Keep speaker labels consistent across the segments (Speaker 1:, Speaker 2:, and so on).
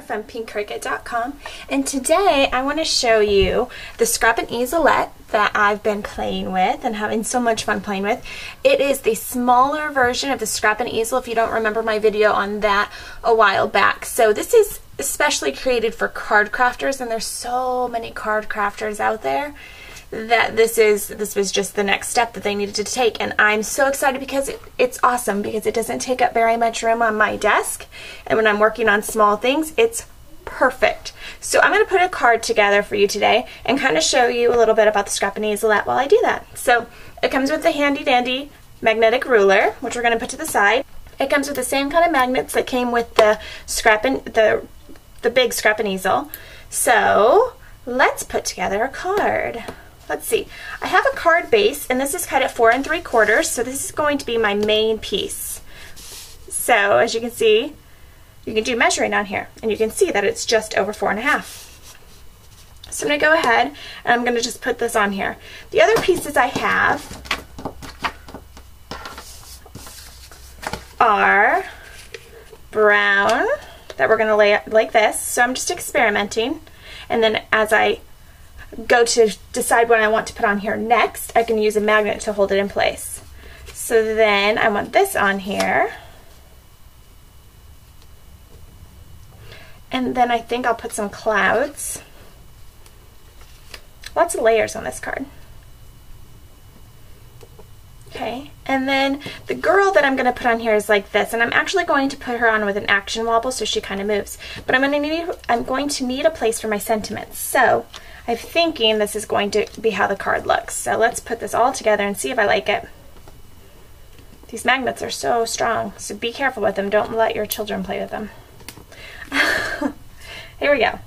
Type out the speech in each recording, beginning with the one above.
Speaker 1: from pinkcricket.com, and today I want to show you the Scrap'n Easel-ette that I've been playing with and having so much fun playing with. It is the smaller version of the Scrap'n Easel, if you don't remember my video on that a while back. So this is especially created for card crafters, and there's so many card crafters out there that this was just the next step that they needed to take, and I'm so excited because it's awesome, because it doesn't take up very much room on my desk, and when I'm working on small things, it's perfect. So I'm going to put a card together for you today and kind of show you a little bit about the Scrap'n Easel-ette while I do that. So it comes with the handy dandy magnetic ruler, which we're going to put to the side. It comes with the same kind of magnets that came with the big Scrap'n Easel. So let's put together a card. Let's see, I have a card base, and this is cut at 4 3/4, so this is going to be my main piece. So as you can see, you can do measuring on here, and you can see that it's just over 4 1/2. So I'm going to go ahead, and I'm going to just put this on here. The other pieces I have are brown, that we're going to lay out like this, so I'm just experimenting, and then as I go to decide what I want to put on here next, I can use a magnet to hold it in place. So then I want this on here, and then I think I'll put some clouds. Lots of layers on this card. Okay, and then the girl that I'm going to put on here is like this, and I'm actually going to put her on with an action wobble so she kind of moves. But I'm going to need a place for my sentiments. So I'm thinking this is going to be how the card looks. So let's put this all together and see if I like it. These magnets are so strong, so be careful with them. Don't let your children play with them. Here we go.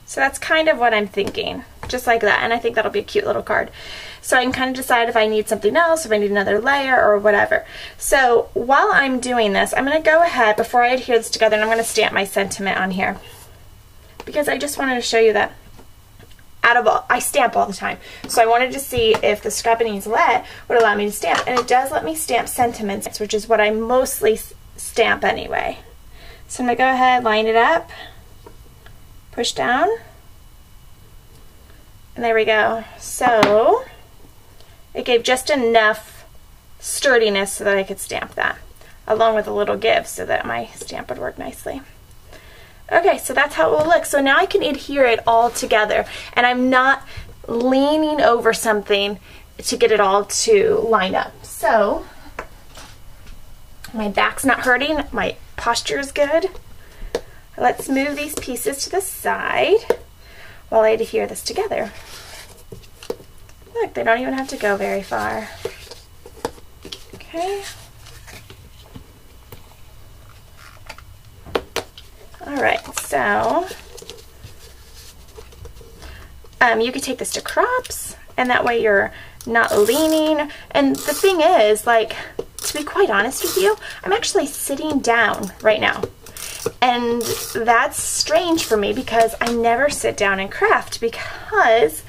Speaker 1: So that's kind of what I'm thinking, just like that, and I think that'll be a cute little card. So I can kind of decide if I need something else, if I need another layer, or whatever. So while I'm doing this, I'm going to go ahead, before I adhere this together, and I'm going to stamp my sentiment on here, because I just wanted to show you that I stamp all the time. So I wanted to see if the Scrap'n Easel-ette would allow me to stamp, and it does let me stamp sentiments, which is what I mostly stamp anyway. So I'm going to go ahead, line it up, push down, and there we go. So it gave just enough sturdiness so that I could stamp that, along with a little give so that my stamp would work nicely. Okay, so that's how it will look. So now I can adhere it all together, and I'm not leaning over something to get it all to line up. So my back's not hurting, my posture is good. Let's move these pieces to the side while I adhere this together. Look, they don't even have to go very far. Okay. Alright, so you could take this to crops, and that way you're not leaning. And the thing is, like, to be quite honest with you, I'm actually sitting down right now. And that's strange for me because I never sit down and craft, because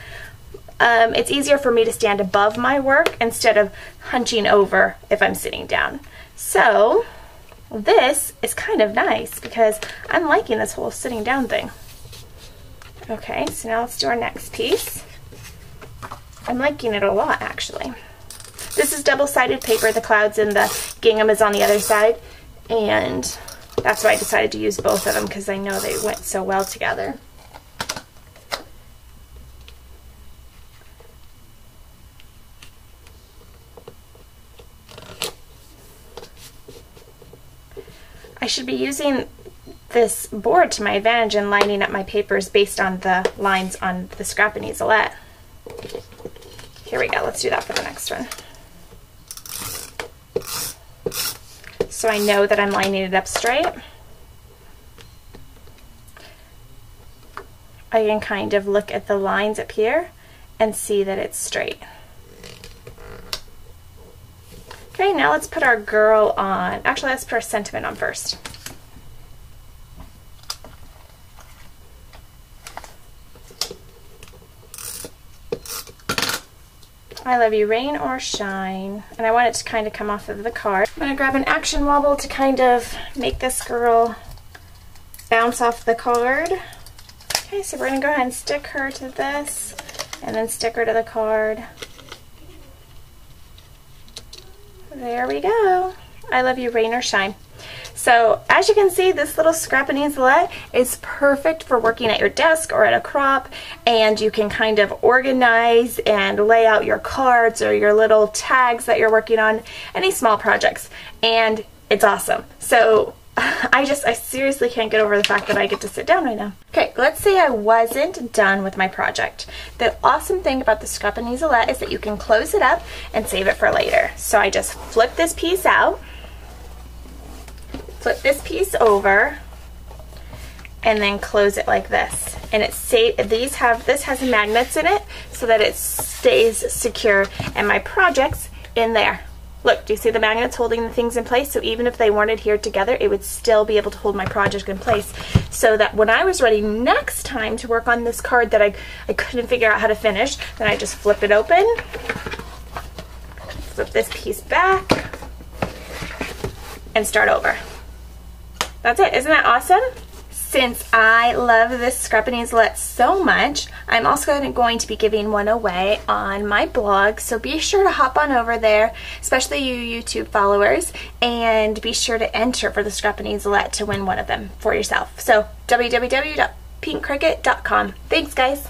Speaker 1: it's easier for me to stand above my work instead of hunching over if I'm sitting down. So this is kind of nice because I'm liking this whole sitting down thing. Okay, so now let's do our next piece. I'm liking it a lot, actually. This is double-sided paper. The clouds and the gingham is on the other side, and that's why I decided to use both of them, because I know they went so well together. I should be using this board to my advantage and lining up my papers based on the lines on the Scrap'n Easel-ette. Here we go, let's do that for the next one. So I know that I'm lining it up straight. I can kind of look at the lines up here and see that it's straight. Okay, now let's put our girl on. Actually, let's put our sentiment on first. I love you, rain or shine. And I want it to kind of come off of the card. I'm gonna grab an action wobble to kind of make this girl bounce off the card. Okay, so we're gonna go ahead and stick her to this and then stick her to the card. There we go. I love you, rain or shine. So as you can see, this little Scrap'n Easel-ette is perfect for working at your desk or at a crop, and you can kind of organize and lay out your cards or your little tags that you're working on, any small projects, and it's awesome. So I seriously can't get over the fact that I get to sit down right now. Okay, let's say I wasn't done with my project. The awesome thing about the Scrap'n Easel-ette is that you can close it up and save it for later. So I just flip this piece out, flip this piece over, and then close it like this. And this has magnets in it so that it stays secure, and my project's in there. Look, do you see the magnets holding the things in place? So even if they weren't adhered together, it would still be able to hold my project in place, so that when I was ready next time to work on this card that I couldn't figure out how to finish, then I just flip it open, flip this piece back, and start over. That's it. Isn't that awesome? Since I love this Scrap'n Easel-ette so much, I'm also going to be giving one away on my blog, so be sure to hop on over there, especially you YouTube followers, and be sure to enter for the Scrap'n Easel-ette to win one of them for yourself. So www.pinkcricket.com. Thanks, guys.